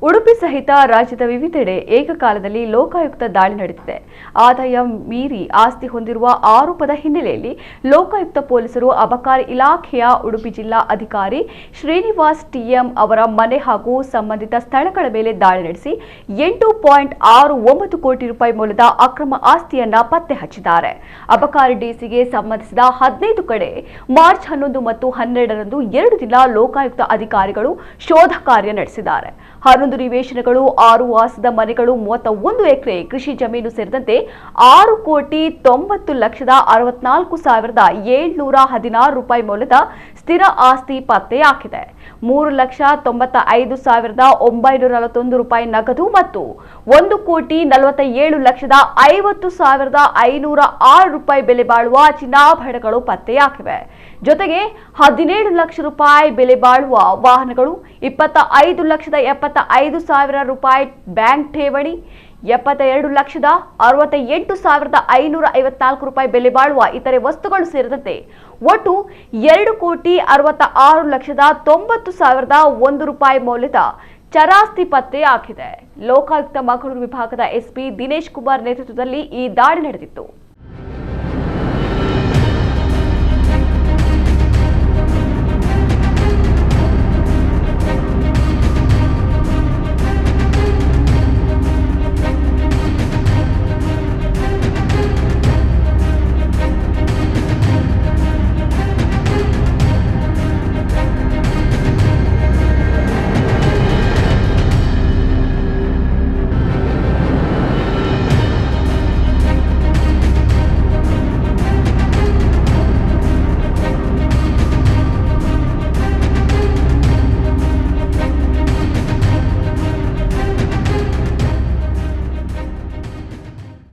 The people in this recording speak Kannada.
ಉಡುಪಿ ಸಹಿತ ರಾಜ್ಯದ ವಿವಿಧೆಡೆ ಏಕಕಾಲದಲ್ಲಿ ಲೋಕಾಯುಕ್ತ ದಾಳಿ ನಡೆದಿದೆ. ಆದಾಯ ಮೀರಿ ಆಸ್ತಿ ಹೊಂದಿರುವ ಆರೋಪದ ಹಿನ್ನೆಲೆಯಲ್ಲಿ ಲೋಕಾಯುಕ್ತ ಪೊಲೀಸರು ಅಬಕಾರಿ ಇಲಾಖೆಯ ಉಡುಪಿ ಜಿಲ್ಲಾ ಅಧಿಕಾರಿ ಶ್ರೀನಿವಾಸ್ ಟಿಎಂ ಅವರ ಮನೆ ಹಾಗೂ ಸಂಬಂಧಿತ ಸ್ಥಳಗಳ ಮೇಲೆ ದಾಳಿ ನಡೆಸಿ 8.69 ಕೋಟಿ ರೂಪಾಯಿ ಮೌಲ್ಯದ ಅಕ್ರಮ ಆಸ್ತಿಯನ್ನ ಪತ್ತೆ ಹಚ್ಚಿದ್ದಾರೆ. ಅಬಕಾರಿ ಡಿಸಿಗೆ ಸಂಬಂಧಿಸಿದ 15 ಕಡೆ ಮಾರ್ಚ್ 11 ಮತ್ತು 12ರಂದು 2 ದಿನ ಲೋಕಾಯುಕ್ತ ಅಧಿಕಾರಿಗಳು ಶೋಧ ಕಾರ್ಯ ನಡೆಸಿದ್ದಾರೆ. 11 ನಿವೇಶನಗಳು, 6 ವಾಸದ ಮನೆಗಳು, 31 ಎಕರೆ ಕೃಷಿ ಜಮೀನು ಸೇರಿದಂತೆ 6,90,64,716 ರೂಪಾಯಿ ಮೌಲ್ಯದ ಸ್ಥಿರ ಆಸ್ತಿ ಪತ್ತೆಯಾಗಿದೆ. 3,95,941 ರೂಪಾಯಿ ನಗದು ಮತ್ತು 1,47,50,506 ರೂಪಾಯಿ ಬೆಲೆ ಬಾಳುವ ಚಿನ್ನಾಭರಣಗಳು ಪತ್ತೆಯಾಗಿವೆ. ಜೊತೆಗೆ 17 ಲಕ್ಷ ರೂಪಾಯಿ ಬೆಲೆ ಬಾಳುವ ವಾಹನಗಳು, 25,75,000 ರೂಪಾಯಿ ಬ್ಯಾಂಕ್ ಠೇವಣಿ, 72,68,554 ರೂಪಾಯಿ ಬೆಲೆ ಬಾಳುವ ಇತರೆ ವಸ್ತುಗಳು ಸೇರಿದಂತೆ ಒಟ್ಟು 2,60,90,100 ರೂಪಾಯಿ ಮೌಲ್ಯದ ಚರಾಸ್ತಿ ಪತ್ತೆಯಾಗಿದೆ. ಲೋಕಾಯುಕ್ತ ಮಂಗಳೂರು ವಿಭಾಗದ ಎಸ್ಪಿ ದಿನೇಶ್ ಕುಮಾರ್ ನೇತೃತ್ವದಲ್ಲಿ ಈ ದಾಳಿ ನಡೆದಿತ್ತು.